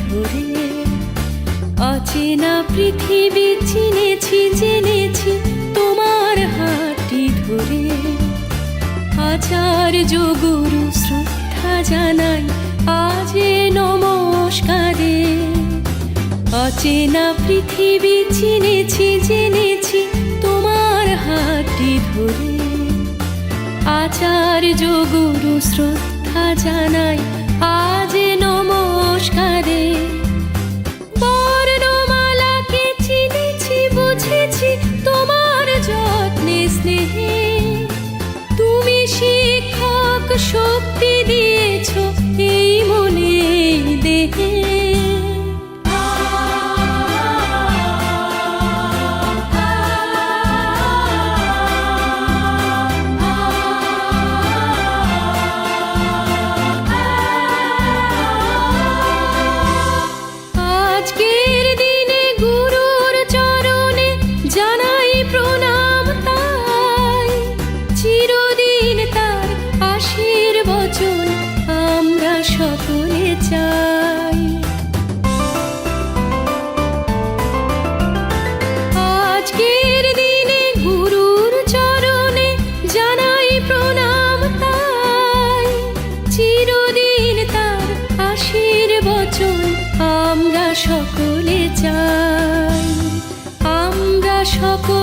ধরে। অচেনা পৃথিবী চিনেছি জেনেছি তোমার হাতটি ধরে। আচার্য গুরু শ্রদ্ধা জানাই আজ নমস্কারে। অচেনা পৃথিবী চিনেছি জেনেছি তোমার হাতটি ধরে। আচার্য গুরু শ্রদ্ধা জানাই আজ নমস্কারে। বর্ণমালাকে চিনেছি বুঝেছি তোমার যত্নে স্নেহে। তুমি শিক্ষক শক্তি দিয়েছ এই মনে এই দেহে। আজকের দিনে গুরুর চরণে জানাই প্রণাম তাই। চিরদিন তার আশীর্বচন আমরা সকলে চাই। আজকের দিনে গুরুর চরণে জানাই প্রণাম তাই। চিরদিন তার আশীর্বচন আমরা সকলে চাই। আমরা সকলে